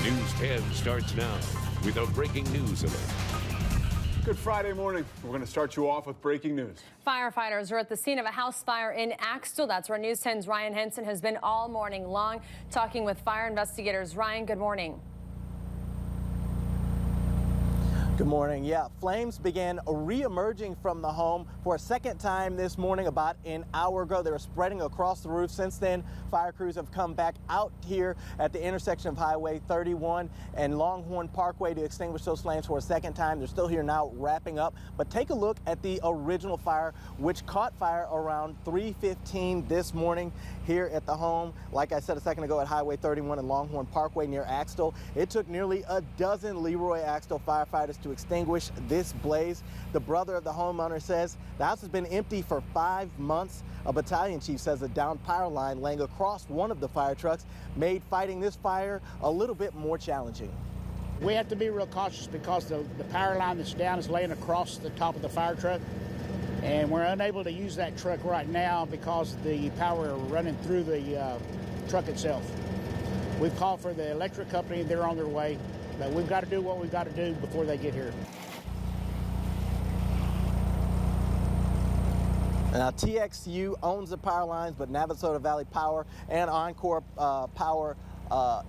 News 10 starts now with a breaking news alert. Good Friday morning. We're going to start you off with breaking news. Firefighters are at the scene of a house fire in Axtell. That's where News 10's Ryan Henson has been all morning long, talking with fire investigators. Ryan, good morning. Good morning. Yeah, flames began re-emerging from the home for a second time this morning about an hour ago. They were spreading across the roof. Since then, fire crews have come back out here at the intersection of Highway 31 and Longhorn Parkway to extinguish those flames for a second time. They're still here now wrapping up. But take a look at the original fire, which caught fire around 3:15 this morning here at the home. Like I said a second ago, at Highway 31 and Longhorn Parkway near Axtell. It took nearly a dozen Leroy Axtell firefighters to extinguish this blaze. The brother of the homeowner says the house has been empty for 5 months. A battalion chief says a downed power line laying across one of the fire trucks made fighting this fire a little bit more challenging. We have to be real cautious because the power line that's down is laying across the top of the fire truck, and we're unable to use that truck right now because the power running through the truck itself. We've called for the electric company, they're on their way. But we've got to do what we've got to do before they get here. Now, TXU owns the power lines, but Navasota Valley Power and Encore Power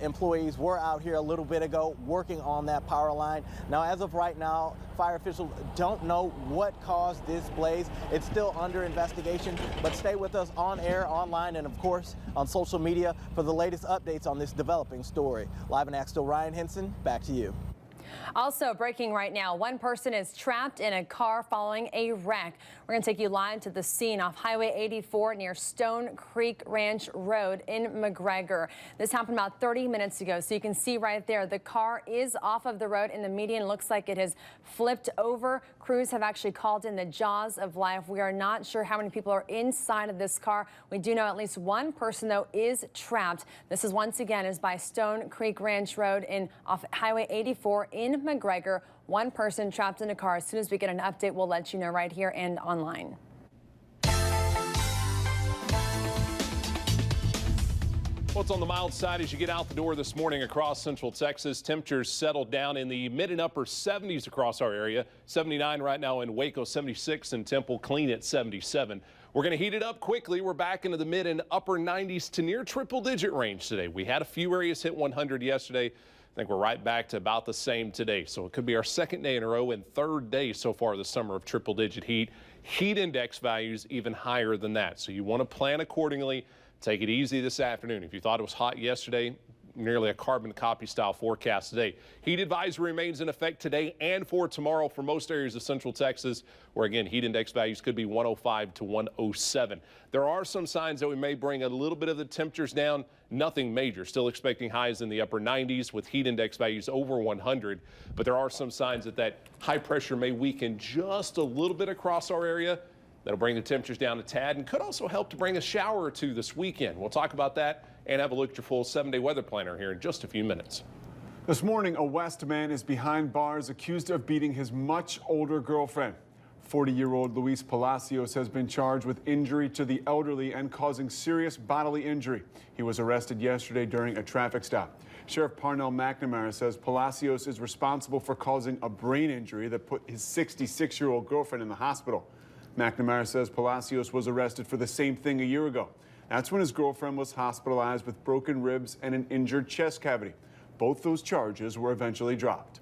employees were out here a little bit ago working on that power line. Now, as of right now, fire officials don't know what caused this blaze. It's still under investigation, but stay with us on air, online, and of course on social media for the latest updates on this developing story. Live in Axtell, Ryan Henson, back to you. Also breaking right now, one person is trapped in a car following a wreck. We're going to take you live to the scene off Highway 84 near Stone Creek Ranch Road in McGregor. This happened about 30 minutes ago, so you can see right there the car is off of the road in the median. Looks like it has flipped over. Crews have actually called in the jaws of life. We are not sure how many people are inside of this car. We do know at least one person, though, is trapped. This is once again is by Stone Creek Ranch Road off Highway 84 in McGregor. One person trapped in a car. As soon as we get an update, we'll let you know right here and online. What's on the mild side as you get out the door this morning across central Texas? Temperatures settled down in the mid and upper 70s across our area. 79 right now in Waco, 76 in Temple, clean at 77. We're going to heat it up quickly. We're back into the mid and upper 90s to near triple-digit range today. We had a few areas hit 100 yesterday. I think we're right back to about the same today. So it could be our second day in a row and third day so far this summer of triple-digit heat. Heat index values even higher than that. So you want to plan accordingly. Take it easy this afternoon. If you thought it was hot yesterday, nearly a carbon copy style forecast today. Heat advisory remains in effect today and for tomorrow for most areas of central Texas, where again heat index values could be 105 to 107. There are some signs that we may bring a little bit of the temperatures down. Nothing major. Still expecting highs in the upper 90s with heat index values over 100. But there are some signs that high pressure may weaken just a little bit across our area. That'll bring the temperatures down a tad and could also help to bring a shower or two this weekend. We'll talk about that and have a look at your full 7-day weather planner here in just a few minutes. This morning, a West man is behind bars accused of beating his much older girlfriend. 40-year-old Luis Palacios has been charged with injury to the elderly and causing serious bodily injury. He was arrested yesterday during a traffic stop. Sheriff Parnell McNamara says Palacios is responsible for causing a brain injury that put his 66-year-old girlfriend in the hospital. McNamara says Palacios was arrested for the same thing a year ago. That's when his girlfriend was hospitalized with broken ribs and an injured chest cavity. Both those charges were eventually dropped.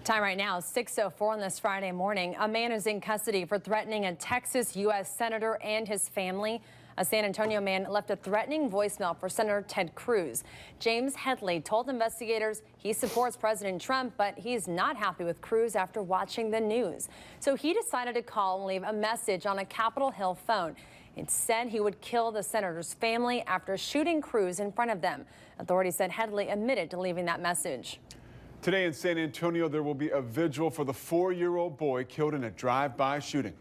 Time right now, 6:04 on this Friday morning. A man is in custody for threatening a Texas U.S. senator and his family. A San Antonio man left a threatening voicemail for Senator Ted Cruz. James Headley told investigators he supports President Trump, but he's not happy with Cruz after watching the news. So he decided to call and leave a message on a Capitol Hill phone. It said he would kill the senator's family after shooting Cruz in front of them. Authorities said Headley admitted to leaving that message. Today in San Antonio, there will be a vigil for the 4-year-old boy killed in a drive-by shooting.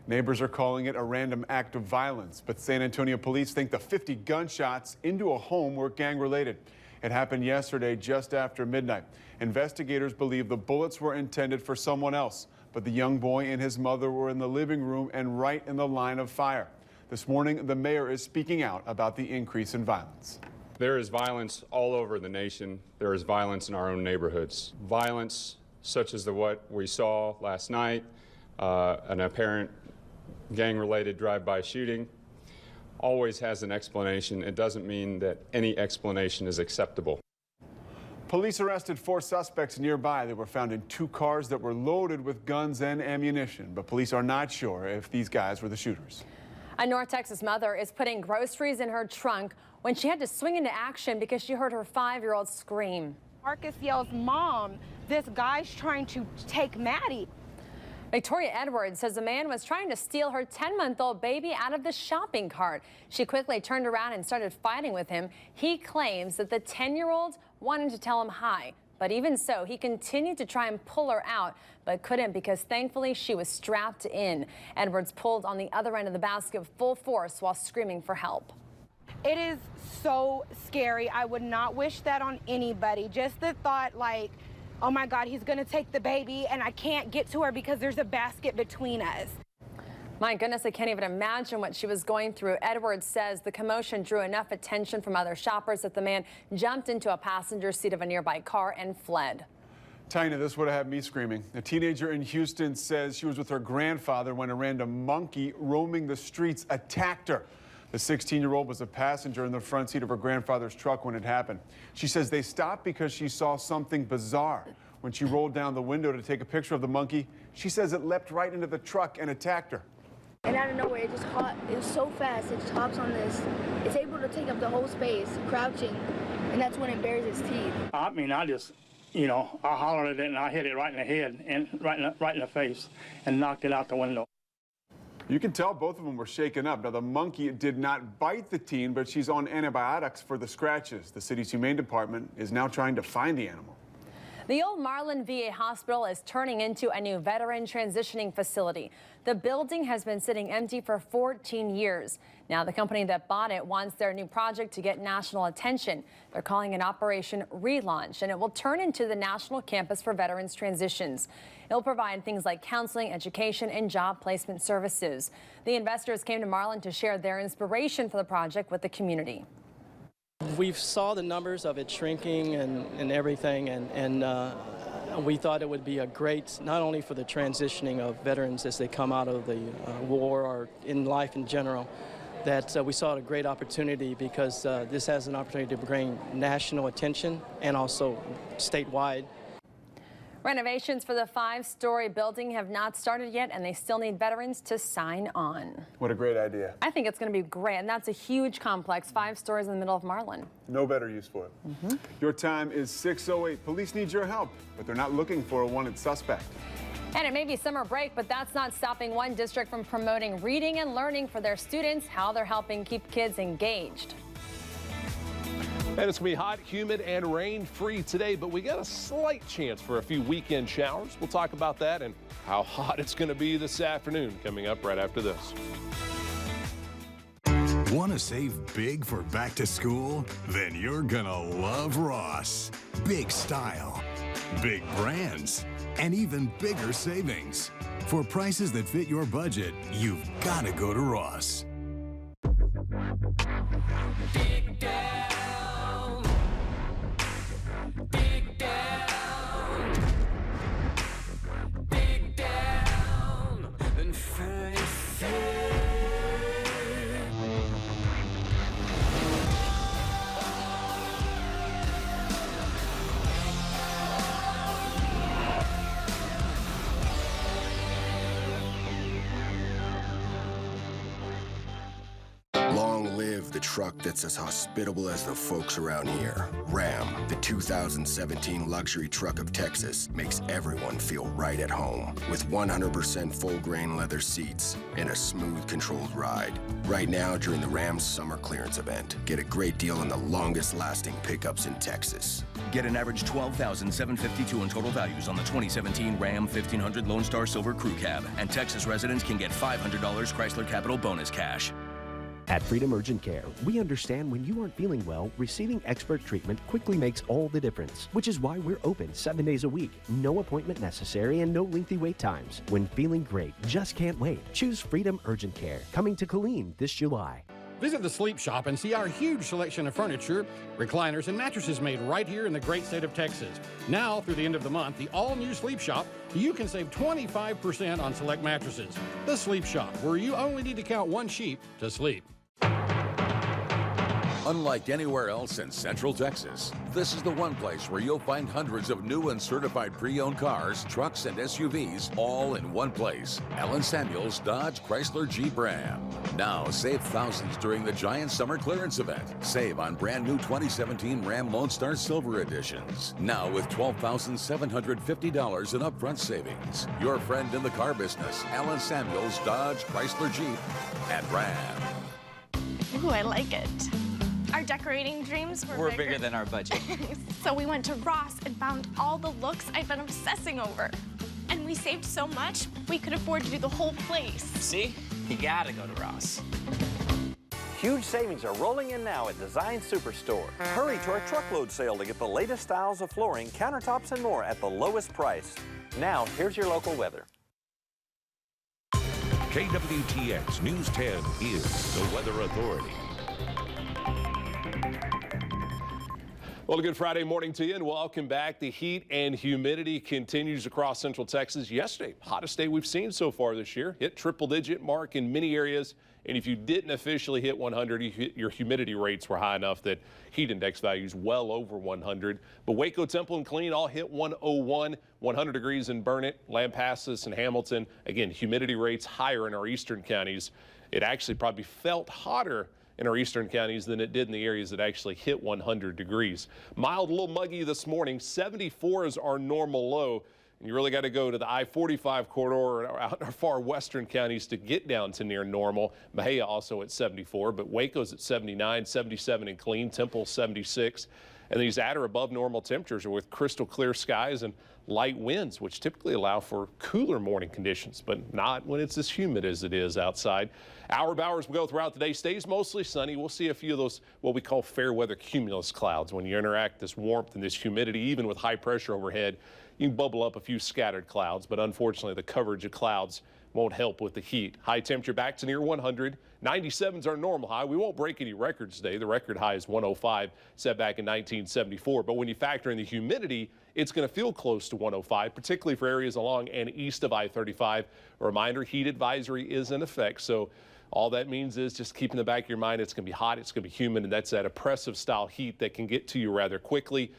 Neighbors are calling it a random act of violence, but San Antonio police think the 50 gunshots into a home were gang-related. It happened yesterday just after midnight. Investigators believe the bullets were intended for someone else, but the young boy and his mother were in the living room and right in the line of fire. This morning, the mayor is speaking out about the increase in violence. There is violence all over the nation. There is violence in our own neighborhoods. Violence such as what we saw last night, an apparent gang-related drive-by shooting, always has an explanation. It doesn't mean that any explanation is acceptable. Police arrested 4 suspects nearby. They were found in 2 cars that were loaded with guns and ammunition, but police are not sure if these guys were the shooters. A North Texas mother is putting groceries in her trunk when she had to swing into action because she heard her 5-year-old scream. Marcus yells, "Mom, this guy's trying to take Maddie." Victoria Edwards says the man was trying to steal her 10-month-old baby out of the shopping cart. She quickly turned around and started fighting with him. He claims that the 10-year-old wanted to tell him hi, but even so, he continued to try and pull her out, but couldn't because thankfully she was strapped in. Edwards pulled on the other end of the basket full force while screaming for help. It is so scary. I would not wish that on anybody. Just the thought, like, oh my God, he's gonna take the baby and I can't get to her because there's a basket between us. My goodness, I can't even imagine what she was going through. Edwards says the commotion drew enough attention from other shoppers that the man jumped into a passenger seat of a nearby car and fled. Tina, this would have had me screaming. A teenager in Houston says she was with her grandfather when a random monkey roaming the streets attacked her. The 16-year-old was a passenger in the front seat of her grandfather's truck when it happened. She says they stopped because she saw something bizarre. When she rolled down the window to take a picture of the monkey, she says it leapt right into the truck and attacked her. And out of nowhere, it just caught. It was so fast. It just hops on this. It's able to take up the whole space, crouching, and that's when it bares its teeth. I mean, I just, I hollered at it and I hit it right in the head and right in the face and knocked it out the window. You can tell both of them were shaken up. Now, the monkey did not bite the teen, but she's on antibiotics for the scratches. The city's humane department is now trying to find the animal. The old Marlin VA hospital is turning into a new veteran transitioning facility. The building has been sitting empty for 14 years. Now the company that bought it wants their new project to get national attention. They're calling it Operation Relaunch, and it will turn into the national campus for veterans transitions. It'll provide things like counseling, education, and job placement services. The investors came to Marlin to share their inspiration for the project with the community. We saw the numbers of it shrinking and everything, and we thought it would be a great, not only for the transitioning of veterans as they come out of the war or in life in general, that we saw a great opportunity because this has an opportunity to bring national attention and also statewide. Renovations for the 5-story building have not started yet, and they still need veterans to sign on. What a great idea. I think it's going to be great, and that's a huge complex, 5 stories in the middle of Marlin. No better use for it. Your time is 6:08. Police need your help, but they're not looking for a wanted suspect. And it may be summer break, but that's not stopping one district from promoting reading and learning for their students, how they're helping keep kids engaged. And it's going to be hot, humid, and rain-free today, but we got a slight chance for a few weekend showers. We'll talk about that and how hot it's going to be this afternoon coming up right after this. Want to save big for back to school? Then you're going to love Ross. Big style, big brands, and even bigger savings. For prices that fit your budget, you've got to go to Ross. Dig down. Dig down, dig down, and find faith. Long live the truck that's as hospitable as the folks around here. Ram, the 2017 luxury truck of Texas, makes everyone feel right at home with 100% full-grain leather seats and a smooth, controlled ride. Right now, during the Ram's summer clearance event, get a great deal on the longest-lasting pickups in Texas. Get an average $12,752 in total values on the 2017 Ram 1500 Lone Star Silver Crew Cab, and Texas residents can get $500 Chrysler Capital bonus cash. At Freedom Urgent Care, we understand when you aren't feeling well, receiving expert treatment quickly makes all the difference, which is why we're open 7 days a week. No appointment necessary and no lengthy wait times. When feeling great, just can't wait. Choose Freedom Urgent Care, coming to Killeen this July. Visit the Sleep Shop and see our huge selection of furniture, recliners, and mattresses made right here in the great state of Texas. Now, through the end of the month, the all-new Sleep Shop, you can save 25% on select mattresses. The Sleep Shop, where you only need to count one sheep to sleep. Unlike anywhere else in Central Texas, this is the one place where you'll find hundreds of new and certified pre-owned cars, trucks, and SUVs all in one place. Allen Samuels Dodge Chrysler Jeep Ram. Now save thousands during the giant summer clearance event. Save on brand new 2017 Ram Lone Star Silver Editions. Now with $12,750 in upfront savings. Your friend in the car business, Allen Samuels Dodge Chrysler Jeep and Ram. Ooh, I like it. Our decorating dreams were bigger than our budget. So we went to Ross and found all the looks I've been obsessing over. And we saved so much, we could afford to do the whole place. See? You gotta go to Ross. Huge savings are rolling in now at Design Superstore. Hurry to our truckload sale to get the latest styles of flooring, countertops, and more at the lowest price. Now, here's your local weather. KWTX News 10 is the Weather Authority. Well, a good Friday morning to you and welcome back. The heat and humidity continues across Central Texas. Yesterday, hottest day we've seen so far this year. Hit triple-digit mark in many areas. And if you didn't officially hit 100, your humidity rates were high enough that heat index values well over 100. But Waco, Temple, and Killeen all hit 101, 100 degrees in Burnett, Lampasas, and Hamilton. Again, humidity rates higher in our eastern counties. It actually probably felt hotter in our eastern counties than it did in the areas that actually hit 100 degrees. Mild, a little muggy this morning. 74 is our normal low. And you really got to go to the I-45 corridor out in our far western counties to get down to near normal. Mejia also at 74, but Waco's at 79, 77 in Killeen, Temple 76. And these at or above normal temperatures are with crystal clear skies and light winds, which typically allow for cooler morning conditions, but not when it's as humid as it is outside. Our hours will go throughout the day. Stays mostly sunny. We'll see a few of those what we call fair weather cumulus clouds. When you interact this warmth and this humidity, even with high pressure overhead, you can bubble up a few scattered clouds, but unfortunately the coverage of clouds won't help with the heat. High temperature back to near 100. 97 is our normal high. We won't break any records today. The record high is 105, set back in 1974. But when you factor in the humidity, it's going to feel close to 105, particularly for areas along and east of I-35. A reminder, heat advisory is in effect. So all that means is just keep in the back of your mind, it's going to be hot, it's going to be humid, and that's that oppressive style heat that can get to you rather quickly.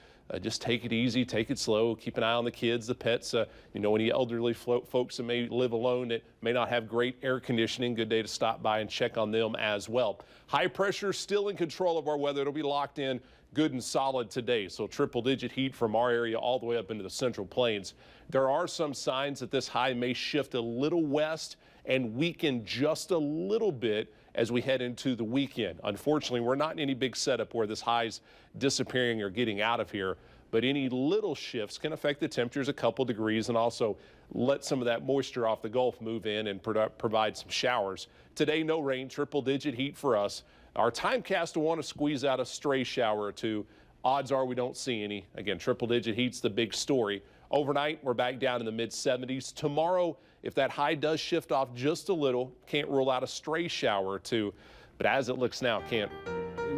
Just take it easy, take it slow, keep an eye on the kids, the pets, any elderly folks that may live alone that may not have great air conditioning. Good day to stop by and check on them as well. High pressure still in control of our weather. It'll be locked in good and solid today. So triple-digit heat from our area all the way up into the Central Plains. There are some signs that this high may shift a little west and weaken just a little bit as we head into the weekend. Unfortunately, we're not in any big setup where this high's disappearing or getting out of here, but any little shifts can affect the temperatures a couple degrees and also let some of that moisture off the Gulf move in and provide some showers. Today, no rain, triple-digit heat for us. Our timecast will want to squeeze out a stray shower or two. Odds are we don't see any. Again, triple-digit heat's the big story. Overnight, we're back down in the mid-70s. Tomorrow, if that high does shift off just a little, can't rule out a stray shower or two. But as it looks now, can't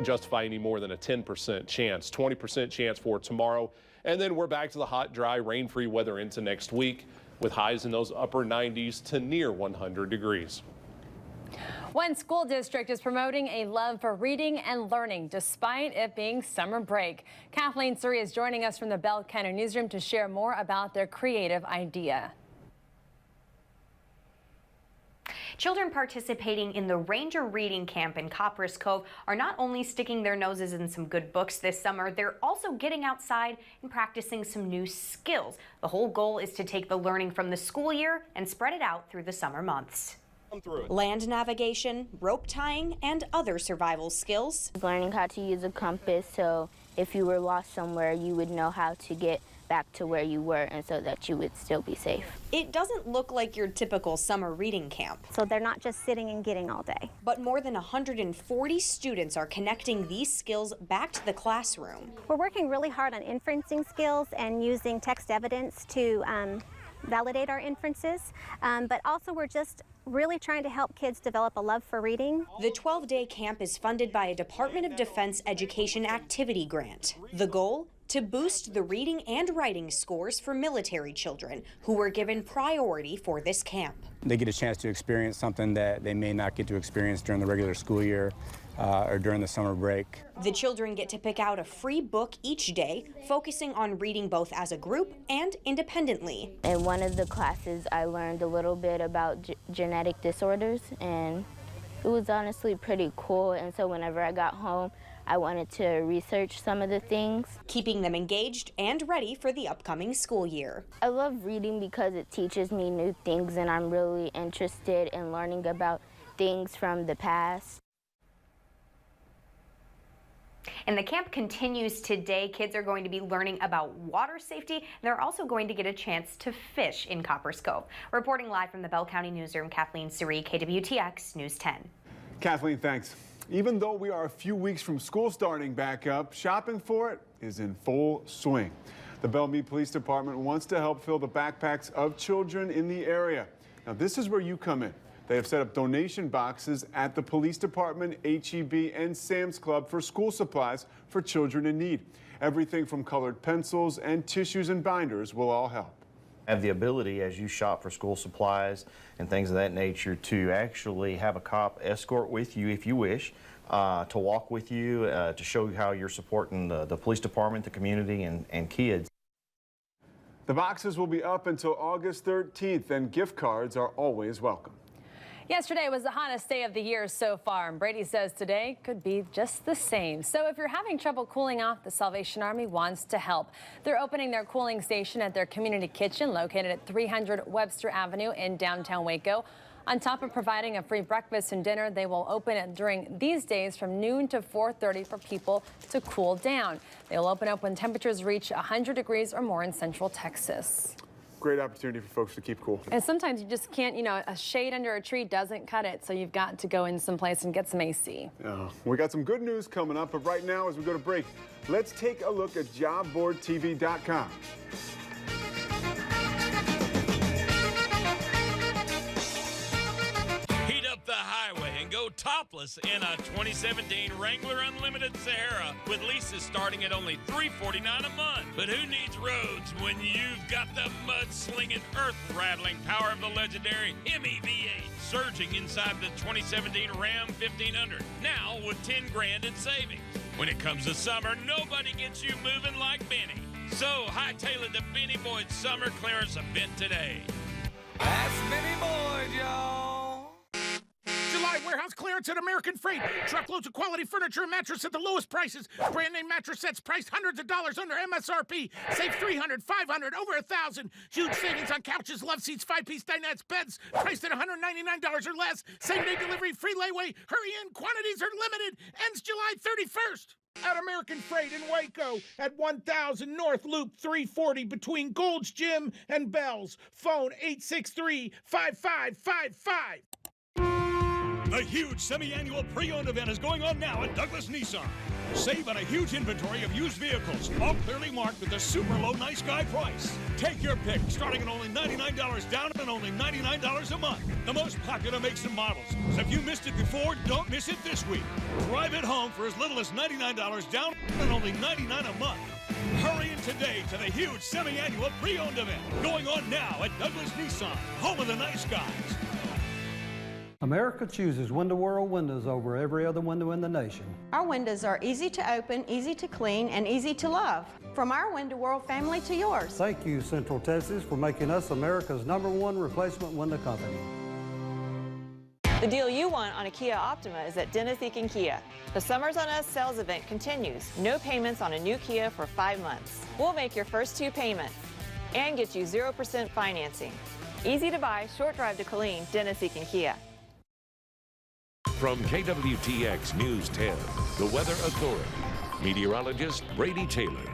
justify any more than a 10% chance, 20% chance for tomorrow. And then we're back to the hot, dry, rain-free weather into next week with highs in those upper 90s to near 100 degrees. One school district is promoting a love for reading and learning despite it being summer break. Kathleen Surrey is joining us from the Bell County Newsroom to share more about their creative idea. Children participating in the Ranger Reading Camp in Copperas Cove are not only sticking their noses in some good books this summer, they're also getting outside and practicing some new skills. The whole goal is to take the learning from the school year and spread it out through the summer months. Land navigation, rope tying, and other survival skills. Learning how to use a compass so if you were lost somewhere, you would know how to get back to where you were and so that you would still be safe. It doesn't look like your typical summer reading camp. So they're not just sitting and getting all day. But more than 140 students are connecting these skills back to the classroom. We're working really hard on inferencing skills and using text evidence to validate our inferences, but also we're just really trying to help kids develop a love for reading. The 12-day camp is funded by a Department of Defense Education Activity Grant. The goal? To boost the reading and writing scores for military children who were given priority for this camp. They get a chance to experience something that they may not get to experience during the regular school year or during the summer break. The children get to pick out a free book each day, focusing on reading both as a group and independently. In one of the classes, I learned a little bit about genetic disorders, and it was honestly pretty cool. And so whenever I got home, I wanted to research some of the things. Keeping them engaged and ready for the upcoming school year. I love reading because it teaches me new things, and I'm really interested in learning about things from the past. And the camp continues today. Kids are going to be learning about water safety. They're also going to get a chance to fish in Copper's Cove. Reporting live from the Bell County Newsroom, Kathleen Suri, KWTX News 10. Kathleen, thanks. Even though we are a few weeks from school starting back up, shopping for it is in full swing. The Bellmead Police Department wants to help fill the backpacks of children in the area. Now, this is where you come in. They have set up donation boxes at the police department, HEB, and Sam's Club for school supplies for children in need. Everything from colored pencils and tissues and binders will all help. Have the ability, as you shop for school supplies and things of that nature, to actually have a cop escort with you if you wish, to walk with you, to show you how you're supporting the police department, the community, and kids. The boxes will be up until August 13th, and gift cards are always welcome. Yesterday was the hottest day of the year so far, and Brady says today could be just the same. So if you're having trouble cooling off, the Salvation Army wants to help. They're opening their cooling station at their community kitchen located at 300 Webster Avenue in downtown Waco. On top of providing a free breakfast and dinner, they will open it during these days from noon to 4:30 for people to cool down. They'll open up when temperatures reach 100 degrees or more in central Texas. Great opportunity for folks to keep cool. And sometimes you just can't, a shade under a tree doesn't cut it, so you've got to go in someplace and get some AC. We got some good news coming up, but right now, as we go to break, let's take a look at jobboardtv.com. Heat up the highway and go topless in a 2017 Wrangler Unlimited Sahara with leases starting at only $349 a month. But who needs roads when you've got the mud-slinging, earth-rattling power of the legendary MEV8 surging inside the 2017 Ram 1500, now with 10 grand in savings. When it comes to summer, nobody gets you moving like Benny. So hightail it to Benny Boyd's summer clearance event today. That's Benny Boyd, y'all. July warehouse clearance at American Freight. Truckloads of quality furniture and mattress at the lowest prices. Brand name mattress sets priced hundreds of dollars under MSRP. Save $300, $500, over $1,000. Huge savings on couches, love seats, 5-piece dinettes, beds priced at $199 or less. Same day delivery, free layaway. Hurry in, quantities are limited. Ends July 31st. At American Freight in Waco at 1000 North Loop 340 between Gold's Gym and Bell's. Phone 863-5555. The huge semi-annual pre-owned event is going on now at Douglas Nissan. Save on a huge inventory of used vehicles, all clearly marked with a super low nice guy price. Take your pick, starting at only $99 down and only $99 a month. The most popular makes and models. So if you missed it before, don't miss it this week. Drive it home for as little as $99 down and only $99 a month. Hurry in today to the huge semi-annual pre-owned event going on now at Douglas Nissan, home of the nice guys. America chooses Window World windows over every other window in the nation. Our windows are easy to open, easy to clean, and easy to love. From our Window World family to yours. Thank you, Central Texas, for making us America's #1 replacement window company. The deal you want on a Kia Optima is at Dennis Eakin Kia. The Summers on Us sales event continues. No payments on a new Kia for 5 months. We'll make your first 2 payments and get you 0% financing. Easy to buy, short drive to Killeen, Dennis Eakin Kia. From KWTX News 10, the Weather Authority, meteorologist Brady Taylor.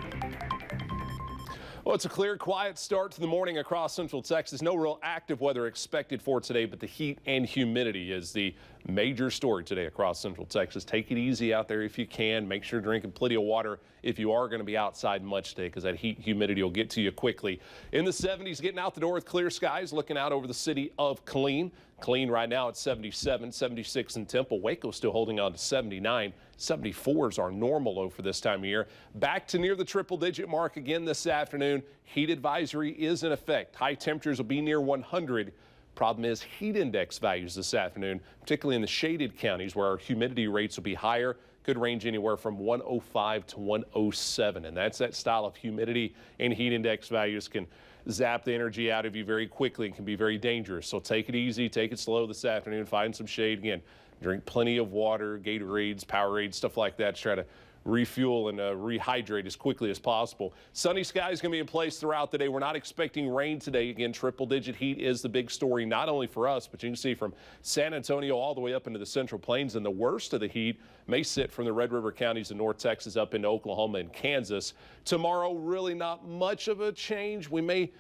Well, it's a clear, quiet start to the morning across central Texas. No real active weather expected for today, but the heat and humidity is the Major story today across Central Texas. Take it easy out there if you can. Make sure you're drinking plenty of water if you are going to be outside much today, because that heat and humidity will get to you quickly. In the 70s, getting out the door with clear skies, looking out over the city of Killeen. Killeen right now at 77, 76 in Temple. Waco still holding on to 79. 74 is our normal low for this time of year. Back to near the triple-digit mark again this afternoon. Heat advisory is in effect. High temperatures will be near 100. Problem is heat index values this afternoon, particularly in the shaded counties where our humidity rates will be higher, could range anywhere from 105 to 107. And that's that style of humidity, and heat index values can zap the energy out of you very quickly and can be very dangerous. So take it easy, take it slow this afternoon, find some shade. Again, drink plenty of water, Gatorades, Powerades, stuff like that to try to refuel and rehydrate as quickly as possible. Sunny skies going to be in place throughout the day. We're not expecting rain today. Again, triple-digit heat is the big story, not only for us, but you can see from San Antonio all the way up into the Central Plains, and the worst of the heat may sit from the Red River counties in North Texas up into Oklahoma and Kansas. Tomorrow, really not much of a change. We may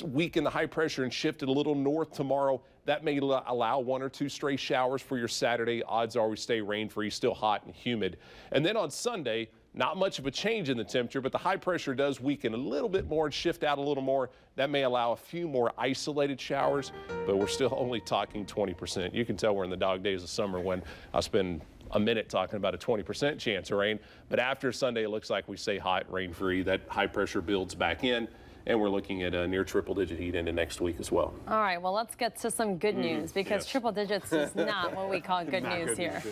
weaken the high pressure and shift it a little north tomorrow. That may allow 1 or 2 stray showers for your Saturday. Odds are we stay rain-free, still hot and humid. And then on Sunday, not much of a change in the temperature, but the high pressure does weaken a little bit more and shift out a little more. That may allow a few more isolated showers, but we're still only talking 20%. You can tell we're in the dog days of summer when I spend a minute talking about a 20% chance of rain. But after Sunday, it looks like we stay hot, rain-free. That high pressure builds back in. And we're looking at a near triple-digit heat into next week as well. All right, well, let's get to some good news, because triple digits is not what we call good news here.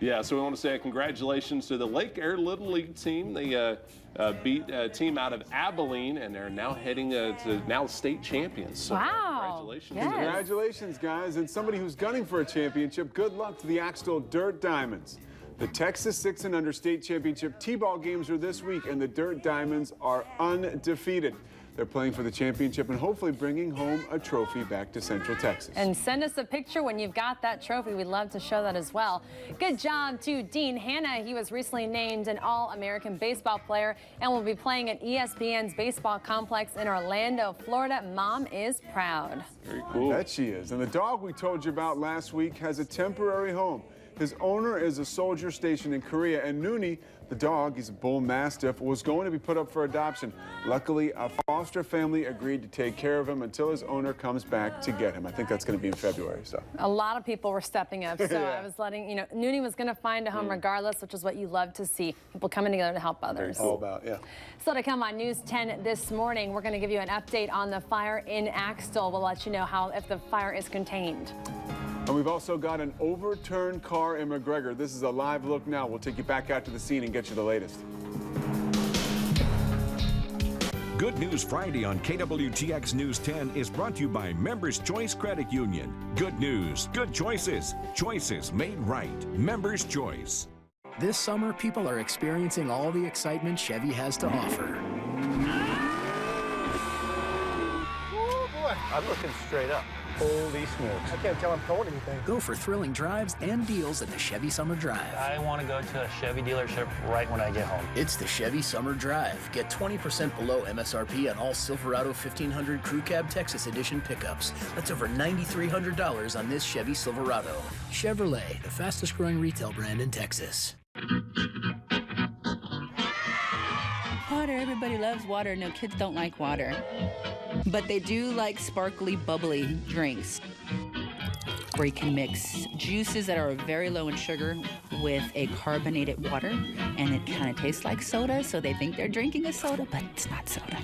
Yeah, so we want to say congratulations to the Lake Air Little League team. They beat a team out of Abilene, and they're now heading to now state champions. So wow. Congratulations. Yes. Congratulations, guys. And somebody who's gunning for a championship, good luck to the Axtell Dirt Diamonds. The Texas 6 and Under State Championship T-ball games are this week, and the Dirt Diamonds are undefeated. They're playing for the championship and hopefully bringing home a trophy back to Central Texas. And send us a picture when you've got that trophy. We'd love to show that as well. Good job to Dean Hanna. He was recently named an All-American baseball player and will be playing at ESPN's baseball complex in Orlando, Florida. Mom is proud. Very cool. I bet she is. And the dog we told you about last week has a temporary home. His owner is a soldier stationed in Korea, and Noonie, the dog, he's a bull mastiff, was going to be put up for adoption. Luckily, a foster family agreed to take care of him until his owner comes back to get him. I think that's going to be in February. So a lot of people were stepping up, so yeah. I was letting, you know, Noonie was going to find a home regardless, which is what you love to see. People coming together to help others. All about, yeah. So to come on News 10 this morning, we're going to give you an update on the fire in Axtell. We'll let you know if the fire is contained. And we've also got an overturned car in McGregor. This is a live look now. We'll take you back out to the scene and get you the latest. Good News Friday on KWTX News 10 is brought to you by Members Choice Credit Union. Good news, good choices, choices made right. Members Choice. This summer, people are experiencing all the excitement Chevy has to offer. Oh boy, I'm looking straight up. Holy smokes. I can't tell I'm towing anything. Go for thrilling drives and deals at the Chevy Summer Drive. I want to go to a Chevy dealership right when I get home. It's the Chevy Summer Drive. Get 20% below MSRP on all Silverado 1500 Crew Cab Texas Edition pickups. That's over $9,300 on this Chevy Silverado. Chevrolet, the fastest growing retail brand in Texas. Water, everybody loves water. No, kids don't like water. But they do like sparkly, bubbly drinks where you can mix juices that are very low in sugar with a carbonated water, and it kind of tastes like soda, so they think they're drinking a soda, but it's not soda.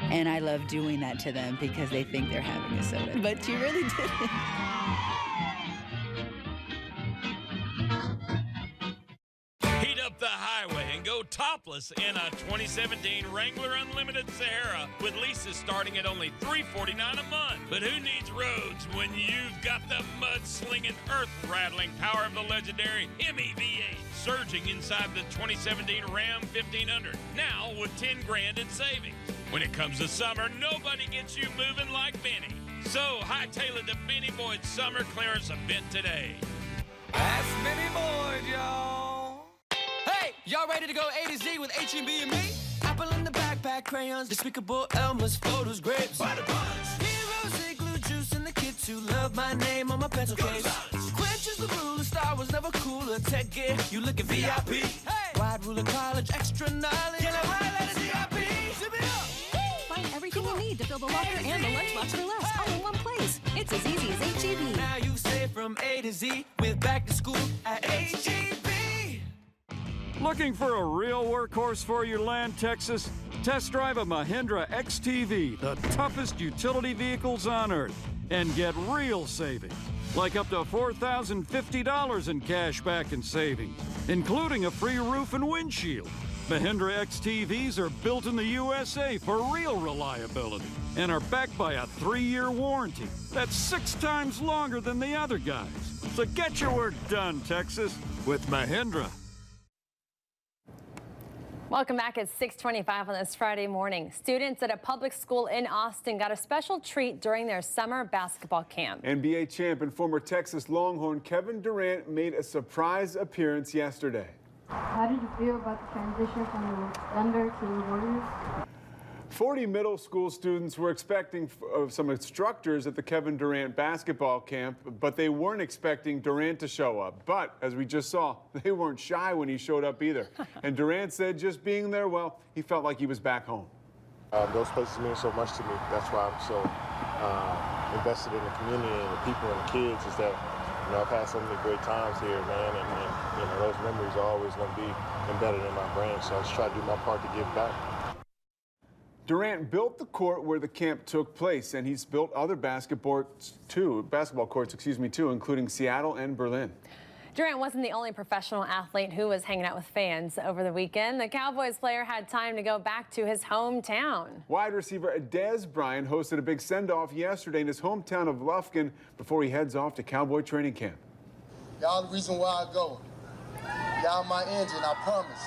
And I love doing that to them because they think they're having a soda, but you really didn't. The highway and go topless in a 2017 Wrangler Unlimited Sahara with leases starting at only $349 a month. But who needs roads when you've got the mud-slinging, earth-rattling power of the legendary MEV8 surging inside the 2017 Ram 1500, now with 10 grand in savings. When it comes to summer, nobody gets you moving like Benny. So hightail it to Benny Boyd's summer clearance event today. That's Benny Boyd, y'all. Hey, y'all ready to go A to Z with H&B and me? Apple in the backpack, crayons, despicable Elmer's, photos, grapes. Butter buns. Heroes, igloo juice in the kitchen. to love my name on my pencil case. Quenches the ruler, Star was never cooler. Tech gear, you looking VIP. Hey. Wide ruler college, extra knowledge. Yellow highlighter VIP. Zip it up. Find everything you need to fill the locker and the lunchbox for less, all in one place. It's as easy as H-E-B. Now you save from A to Z with back to school at H-E-B. Looking for a real workhorse for your land, Texas? Test drive a Mahindra XTV, the toughest utility vehicles on earth, and get real savings, like up to $4,050 in cash back and savings, including a free roof and windshield. Mahindra XTVs are built in the USA for real reliability and are backed by a 3-year warranty. That's 6 times longer than the other guys. So get your work done, Texas, with Mahindra. Welcome back at 6:25 on this Friday morning. Students at a public school in Austin got a special treat during their summer basketball camp. NBA champ and former Texas Longhorn Kevin Durant made a surprise appearance yesterday. How did you feel about the transition from the Thunder to the Warriors? 40 middle school students were expecting some instructors at the Kevin Durant basketball camp, but they weren't expecting Durant to show up. But as we just saw, they weren't shy when he showed up either. And Durant said just being there, well, he felt like he was back home. Those places mean so much to me. That's why I'm so invested in the community and the people and the kids, is that, you know, I've had so many great times here, man, and you know, those memories are always going to be embedded in my brain. So I just try to do my part to give back. Durant built the court where the camp took place, and he's built other basketball courts, too, including Seattle and Berlin. Durant wasn't the only professional athlete who was hanging out with fans over the weekend. The Cowboys player had time to go back to his hometown. Wide receiver Dez Bryant hosted a big send-off yesterday in his hometown of Lufkin before he heads off to Cowboy training camp. Y'all the reason why I go. Y'all my engine, I promise.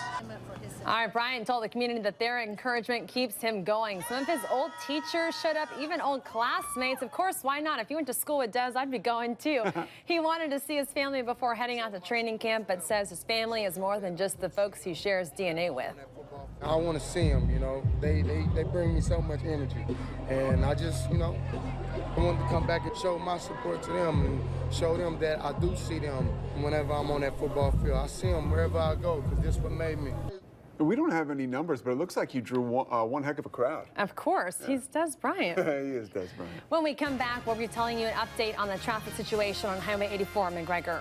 All right, Bryant told the community that their encouragement keeps him going. Some of his old teachers showed up, even old classmates. Of course, why not? If you went to school with Dez, I'd be going too. He wanted to see his family before heading out to training camp, but says his family is more than just the folks he shares DNA with. I want to see them, you know. They bring me so much energy. And I just, you know, I wanted to come back and show my support to them and show them that I do see them whenever I'm on that football field. I see them wherever I go, because this is what made me. We don't have any numbers, but it looks like you drew one heck of a crowd. Of course, yeah. He's Dez Bryant. He is Dez Bryant. When we come back, we'll be telling you an update on the traffic situation on Highway 84 in McGregor.